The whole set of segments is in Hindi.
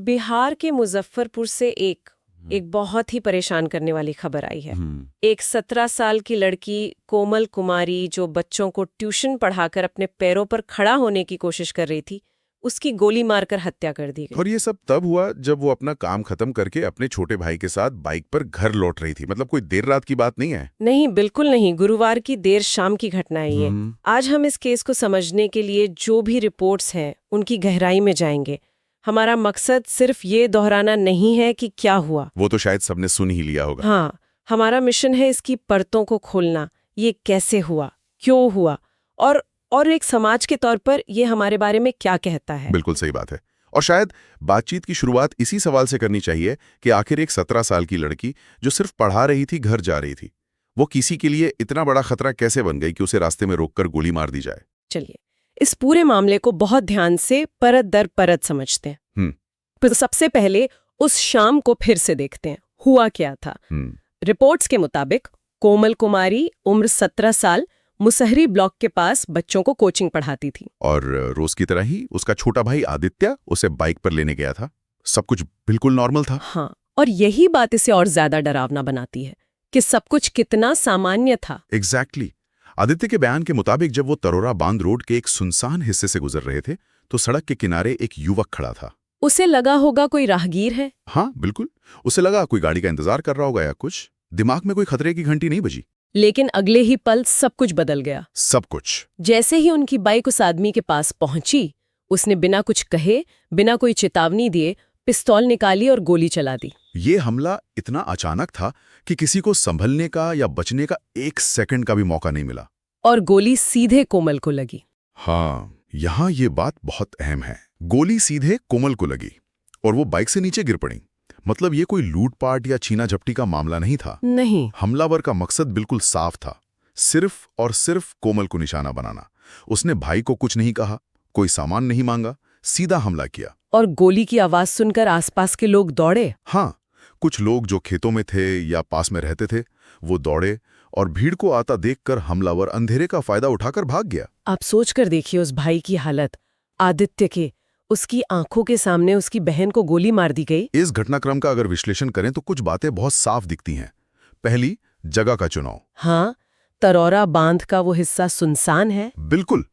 बिहार के मुजफ्फरपुर से एक बहुत ही परेशान करने वाली खबर आई है। एक 17 साल की लड़की कोमल कुमारी जो बच्चों को ट्यूशन पढ़ाकर अपने पैरों पर खड़ा होने की कोशिश कर रही थी, उसकी गोली मारकर हत्या कर दी गई। और ये सब तब हुआ जब वो अपना काम खत्म करके अपने छोटे भाई के साथ बाइक पर घर लौट रही थी। मतलब कोई देर रात की बात नहीं है। नहीं, बिल्कुल नहीं। गुरुवार की देर शाम की घटना है ये। आज हम इस केस को समझने के लिए जो भी रिपोर्ट्स हैं उनकी गहराई में जाएंगे। हमारा मकसद सिर्फ ये दोहराना नहीं है कि क्या हुआ, वो तो शायद सबने सुन ही लिया होगा। हाँ, हमारा मिशन है इसकी परतों को खोलना। ये कैसे हुआ, क्यों हुआ, और एक समाज के तौर पर ये हमारे बारे में क्या कहता है। बिल्कुल सही बात है। और शायद बातचीत की शुरुआत इसी सवाल से करनी चाहिए कि आखिर एक 17 साल की लड़की जो सिर्फ पढ़ा रही थी, घर जा रही थी, वो किसी के लिए इतना बड़ा खतरा कैसे बन गई कि उसे रास्ते में रोककर गोली मार दी जाए। चलिए इस पूरे मामले को बहुत ध्यान से परत दर परत समझते हैं। तो सबसे पहले उस शाम को फिर से देखते हैं, हुआ क्या था। रिपोर्ट्स के मुताबिक कोमल कुमारी उम्र 17 साल मुसहरी ब्लॉक के पास बच्चों को कोचिंग पढ़ाती थी। और रोज की तरह ही उसका छोटा भाई आदित्य उसे बाइक पर लेने गया था। सब कुछ बिल्कुल नॉर्मल था। हाँ, और यही बात इसे और ज्यादा डरावना बनाती है कि सब कुछ कितना सामान्य था। एग्जैक्टली। आदित्य के बयान के मुताबिक जब वो तरोरा बांध रोड के एक सुनसान हिस्से से गुजर रहे थे तो सड़क के किनारे एक युवक खड़ा था। उसे लगा होगा कोई राहगीर है। हाँ बिल्कुल, उसे लगा कोई गाड़ी का इंतजार कर रहा होगा या कुछ। दिमाग में कोई खतरे की घंटी नहीं बजी। लेकिन अगले ही पल सब कुछ बदल गया। सब कुछ। जैसे ही उनकी बाइक उस आदमी के पास पहुंची, उसने बिना कुछ कहे, बिना कोई चेतावनी दिए पिस्तौल निकाली और गोली चला दी। ये हमला इतना अचानक था कि किसी को संभलने का या बचने का 1 सेकंड का भी मौका नहीं मिला। और गोली सीधे कोमल को लगी। हाँ, यहाँ ये बात बहुत अहम है। गोली सीधे कोमल को लगी और वो बाइक से नीचे गिर पड़ी। मतलब ये कोई लूटपाट या छीना झपटी का मामला नहीं था। नहीं, हमलावर का मकसद बिल्कुल साफ था, सिर्फ और सिर्फ कोमल को निशाना बनाना। उसने भाई को कुछ नहीं कहा, कोई सामान नहीं मांगा, सीधा हमला किया। और गोली की आवाज सुनकर आसपास के लोग दौड़े। हाँ, कुछ लोग जो खेतों में थे या पास में रहते थे वो दौड़े और भीड़ को आता देखकर हमलावर अंधेरे का फायदा उठाकर भाग गया। आप सोचकर देखिए उस भाई की हालत, आदित्य के, उसकी आंखों के सामने उसकी बहन को गोली मार दी गई। इस घटनाक्रम का अगर विश्लेषण करें तो कुछ बातें बहुत साफ दिखती हैं। पहली, जगह का चुनाव। हाँ, तरोरा बांध का वो हिस्सा सुनसान है। बिल्कुल,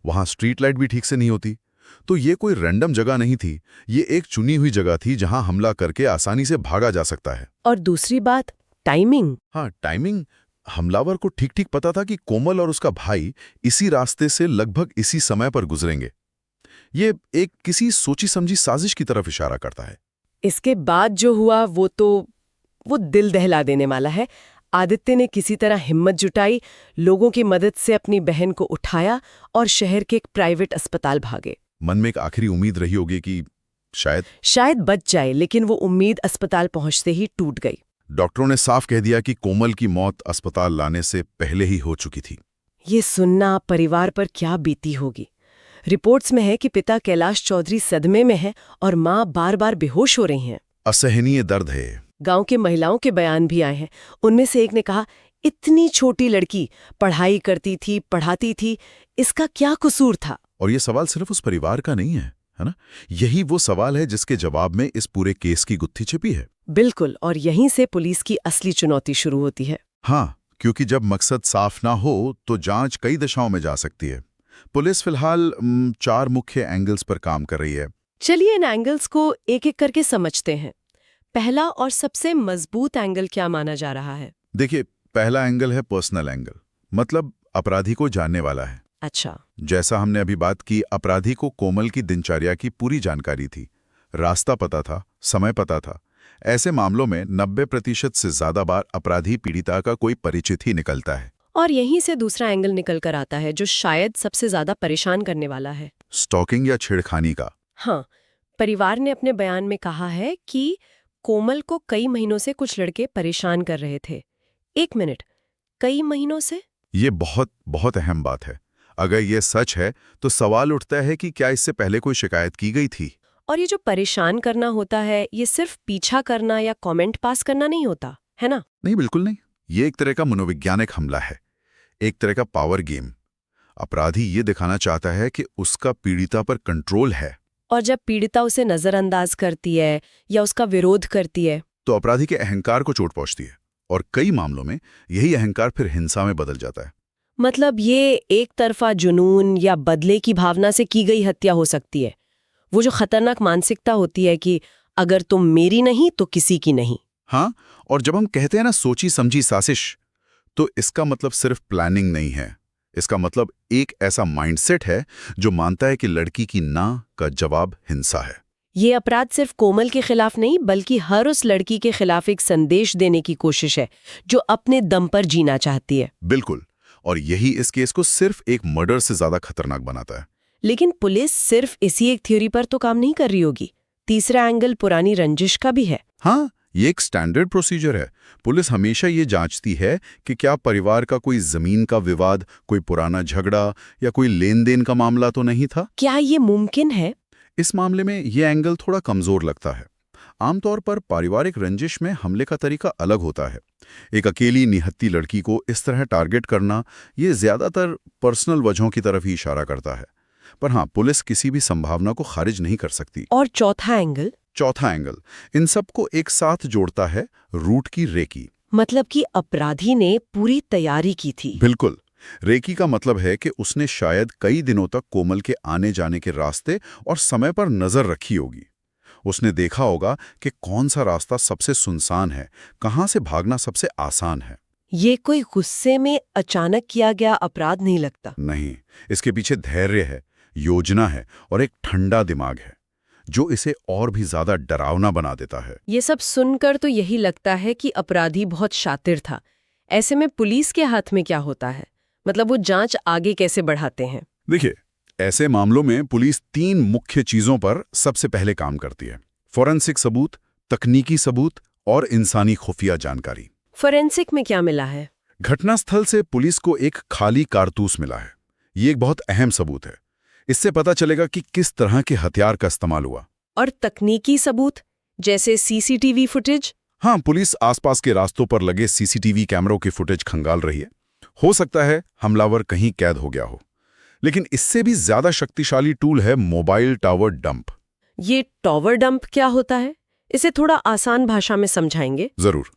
वहां स्ट्रीट लाइट भी ठीक से नहीं होती। तो ये कोई रैंडम जगह नहीं थी, ये एक चुनी हुई जगह थी जहां हमला करके आसानी से भागा जा सकता है। और दूसरी बात, टाइमिंग। हाँ, टाइमिंग। हमलावर को ठीक ठीक पता था कि कोमल और उसका भाई इसी रास्ते से लगभग इसी समय पर गुजरेंगे। ये एक किसी सोची समझी साजिश की तरफ इशारा करता है। इसके बाद जो हुआ वो दिल दहला देने वाला है। आदित्य ने किसी तरह हिम्मत जुटाई, लोगों की मदद से अपनी बहन को उठाया और शहर के एक प्राइवेट अस्पताल भागे। मन में एक आखिरी उम्मीद रही होगी कि शायद बच जाए, लेकिन वो उम्मीद अस्पताल पहुंचते ही टूट गई। डॉक्टरों ने साफ कह दिया कि कोमल की मौत अस्पताल लाने से पहले ही हो चुकी थी। ये सुनना परिवार पर क्या बीती होगी। रिपोर्ट्स में है कि पिता कैलाश चौधरी सदमे में है और मां बार बार बेहोश हो रही हैं। असहनीय दर्द है। गांव के महिलाओं के बयान भी आए हैं। उनमें से एक ने कहा, इतनी छोटी लड़की पढ़ाई करती थी, पढ़ाती थी, इसका क्या कसूर था। और ये सवाल सिर्फ उस परिवार का नहीं है ना? यही वो सवाल है जिसके जवाब में इस पूरे केस की गुत्थी छिपी है। बिल्कुल, और यहीं से पुलिस की असली चुनौती शुरू होती है। हाँ, क्योंकि जब मकसद साफ ना हो तो जांच कई दिशाओं में जा सकती है। पुलिस फिलहाल 4 मुख्य एंगल्स पर काम कर रही है। चलिए इन एंगल्स को एक एक करके समझते हैं। पहला और सबसे मजबूत एंगल क्या माना जा रहा है? देखिए, पहला एंगल है पर्सनल एंगल, मतलब अपराधी को जानने वाला है। अच्छा। जैसा हमने अभी बात की, अपराधी को कोमल की दिनचर्या की पूरी जानकारी थी, रास्ता पता था, समय पता था। ऐसे मामलों में 90% से ज्यादा बार अपराधी पीड़िता का कोई परिचित ही निकलता है। और यहीं से दूसरा एंगल निकल कर आता है जो शायद सबसे ज्यादा परेशान करने वाला है, स्टॉकिंग या छेड़खानी का। हाँ, परिवार ने अपने बयान में कहा है कि कोमल को कई महीनों से कुछ लड़के परेशान कर रहे थे। 1 मिनट, कई महीनों से? ये बहुत बहुत अहम बात है। अगर ये सच है तो सवाल उठता है कि क्या इससे पहले कोई शिकायत की गई थी। और ये जो परेशान करना होता है, ये सिर्फ पीछा करना या कमेंट पास करना नहीं होता है ना? नहीं, बिल्कुल नहीं। ये एक तरह का मनोवैज्ञानिक हमला है, एक तरह का पावर गेम। अपराधी ये दिखाना चाहता है कि उसका पीड़िता पर कंट्रोल है। और जब पीड़िता उसे नजरअंदाज करती है या उसका विरोध करती है तो अपराधी के अहंकार को चोट पहुंचती है और कई मामलों में यही अहंकार फिर हिंसा में बदल जाता है। मतलब ये एक तरफा जुनून या बदले की भावना से की गई हत्या हो सकती है। वो जो खतरनाक मानसिकता होती है कि अगर तुम मेरी नहीं तो किसी की नहीं। हाँ, और जब हम कहते हैं ना सोची समझी साजिश, तो इसका मतलब सिर्फ प्लानिंग नहीं है। इसका मतलब एक ऐसा माइंडसेट है जो मानता है कि लड़की की ना का जवाब हिंसा है। ये अपराध सिर्फ कोमल के खिलाफ नहीं बल्कि हर उस लड़की के खिलाफ एक संदेश देने की कोशिश है जो अपने दम पर जीना चाहती है। बिल्कुल, और यही इस केस को सिर्फ एक मर्डर से ज्यादा खतरनाक बनाता है। लेकिन पुलिस सिर्फ इसी एक थ्योरी पर तो काम नहीं कर रही होगी। तीसरा एंगल पुरानी रंजिश का भी है। हाँ, ये एक स्टैंडर्ड प्रोसीजर है। पुलिस हमेशा ये जांचती है कि क्या परिवार का कोई जमीन का विवाद, कोई पुराना झगड़ा या कोई लेन देन का मामला तो नहीं था। क्या ये मुमकिन है? इस मामले में ये एंगल थोड़ा कमजोर लगता है। आमतौर पर पारिवारिक रंजिश में हमले का तरीका अलग होता है। एक अकेली निहत्ती लड़की को इस तरह टारगेट करना ये ज्यादातर पर्सनल वजहों की तरफ ही इशारा करता है। पर हाँ, पुलिस किसी भी संभावना को खारिज नहीं कर सकती। और चौथा एंगल इन सबको एक साथ जोड़ता है रूट की रेकी। मतलब कि अपराधी ने पूरी तैयारी की थी। बिल्कुल, रेकी का मतलब है कि उसने शायद कई दिनों तक कोमल के आने जाने के रास्ते और समय पर नजर रखी होगी। उसने देखा होगा कि कौन सा रास्ता सबसे सुनसान है, कहाँ से भागना सबसे आसान है। ये कोई गुस्से में अचानक किया गया अपराध नहीं लगता। नहीं, इसके पीछे धैर्य है, योजना है और एक ठंडा दिमाग है जो इसे और भी ज्यादा डरावना बना देता है। ये सब सुनकर तो यही लगता है कि अपराधी बहुत शातिर था। ऐसे में पुलिस के हाथ में क्या होता है? मतलब वो जांच आगे कैसे बढ़ाते हैं? देखिए, ऐसे मामलों में पुलिस 3 मुख्य चीजों पर सबसे पहले काम करती है: फोरेंसिक सबूत, तकनीकी सबूत और इंसानी खुफिया जानकारी। फोरेंसिक में क्या मिला है? घटनास्थल से पुलिस को एक खाली कारतूस मिला है। ये एक बहुत अहम सबूत है। इससे पता चलेगा कि किस तरह के हथियार का इस्तेमाल हुआ। और तकनीकी सबूत जैसे सीसीटीवी फुटेज? हाँ, पुलिस आसपास के रास्तों पर लगे सीसीटीवी कैमरों की फुटेज खंगाल रही है। हो सकता है हमलावर कहीं कैद हो गया हो। लेकिन इससे भी ज्यादा शक्तिशाली टूल है मोबाइल टावर डंप। ये टावर डंप क्या होता है? इसे थोड़ा आसान भाषा में समझाएंगे? जरूर।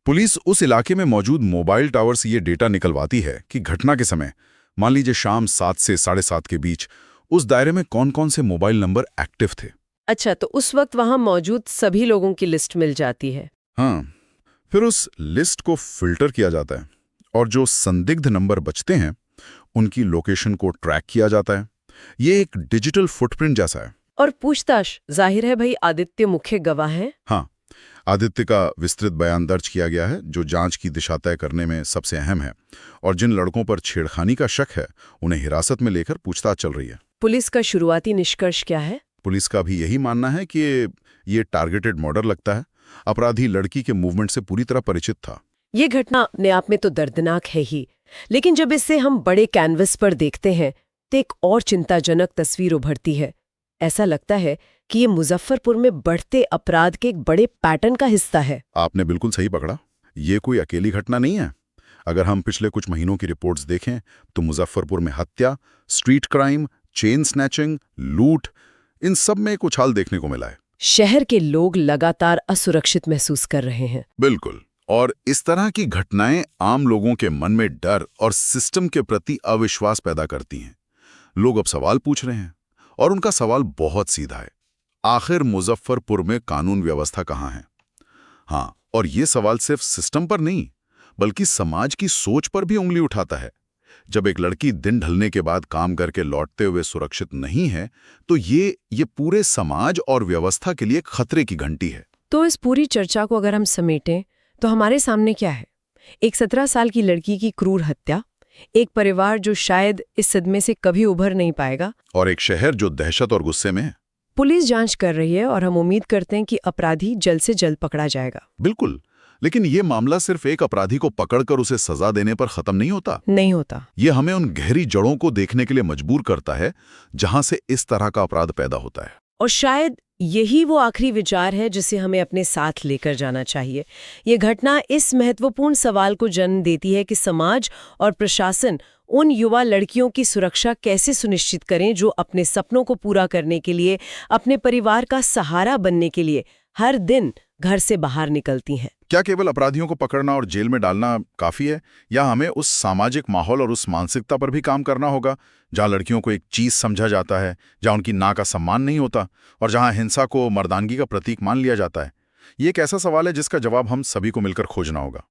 पुलिस उस इलाके में मौजूद मोबाइल टावर से ये डेटा निकलवाती है कि घटना के समय, मान लीजिए शाम 7 से 7:30 के बीच, उस दायरे में कौन-कौन से मोबाइल नंबर एक्टिव थे। अच्छा, तो उस वक्त वहां मौजूद सभी लोगों की लिस्ट मिल जाती है। हाँ, फिर उस लिस्ट को फिल्टर किया जाता है और जो संदिग्ध नंबर बचते हैं उनकी लोकेशन को ट्रैक किया जाता है। ये एक डिजिटल फुटप्रिंट जैसा है। और पूछताछ, जाहिर है भाई आदित्य मुख्य गवाह हैं। हाँ, आदित्य का विस्तृत बयान दर्ज किया गया है जो जांच की दिशा तय करने में सबसे अहम है। और जिन लड़कों पर छेड़खानी का शक है उन्हें हिरासत में लेकर पूछताछ चल रही है। पुलिस का शुरुआती निष्कर्ष क्या है? पुलिस का भी यही मानना है कि ये टारगेटेड मर्डर लगता है। अपराधी लड़की के मूवमेंट से पूरी तरह परिचित था। ये घटना अपने आप में तो दर्दनाक है ही, लेकिन जब इसे हम बड़े कैनवस पर देखते हैं तो एक और चिंताजनक तस्वीर उभरती है। ऐसा लगता है कि ये मुजफ्फरपुर में बढ़ते अपराध के एक बड़े पैटर्न का हिस्सा है। आपने बिल्कुल सही पकड़ा। ये कोई अकेली घटना नहीं है। अगर हम पिछले कुछ महीनों की रिपोर्ट्स देखें तो मुजफ्फरपुर में हत्या, स्ट्रीट क्राइम, चेन स्नैचिंग, लूट, इन सब में एक उछाल देखने को मिला है। शहर के लोग लगातार असुरक्षित महसूस कर रहे हैं। बिल्कुल, और इस तरह की घटनाएं आम लोगों के मन में डर और सिस्टम के प्रति अविश्वास पैदा करती हैं। लोग अब सवाल पूछ रहे हैं और उनका सवाल बहुत सीधा है, आखिर मुजफ्फरपुर में कानून व्यवस्था कहाँ है? हाँ, और ये सवाल सिर्फ सिस्टम पर नहीं बल्कि समाज की सोच पर भी उंगली उठाता है। जब एक लड़की दिन ढलने के बाद काम करके लौटते हुए सुरक्षित नहीं है तो ये पूरे समाज और व्यवस्था के लिए खतरे की घंटी है। तो इस पूरी चर्चा को अगर हम समेटें तो हमारे सामने क्या है? एक 17 साल की लड़की की क्रूर हत्या, एक परिवार जो शायद इस सदमे से कभी उभर नहीं पाएगा, और एक शहर जो दहशत और गुस्से में है। पुलिस जांच कर रही है और हम उम्मीद करते हैं कि अपराधी जल्द से जल्द पकड़ा जाएगा। बिल्कुल, लेकिन ये मामला सिर्फ एक अपराधी को पकड़कर उसे सजा देने पर खत्म नहीं होता। ये हमें उन गहरी जड़ों को देखने के लिए मजबूर करता है जहां से इस तरह का अपराध पैदा होता है। और शायद यही वो आखिरी विचार है जिसे हमें अपने साथ लेकर जाना चाहिए। ये घटना इस महत्वपूर्ण सवाल को जन्म देती है कि समाज और प्रशासन उन युवा लड़कियों की सुरक्षा कैसे सुनिश्चित करें जो अपने सपनों को पूरा करने के लिए, अपने परिवार का सहारा बनने के लिए हर दिन घर से बाहर निकलती हैं। क्या केवल अपराधियों को पकड़ना और जेल में डालना काफी है, या हमें उस सामाजिक माहौल और उस मानसिकता पर भी काम करना होगा जहां लड़कियों को एक चीज समझा जाता है, जहां उनकी नाक का सम्मान नहीं होता और जहां हिंसा को मर्दानगी का प्रतीक मान लिया जाता है? ये एक ऐसा सवाल है जिसका जवाब हम सभी को मिलकर खोजना होगा।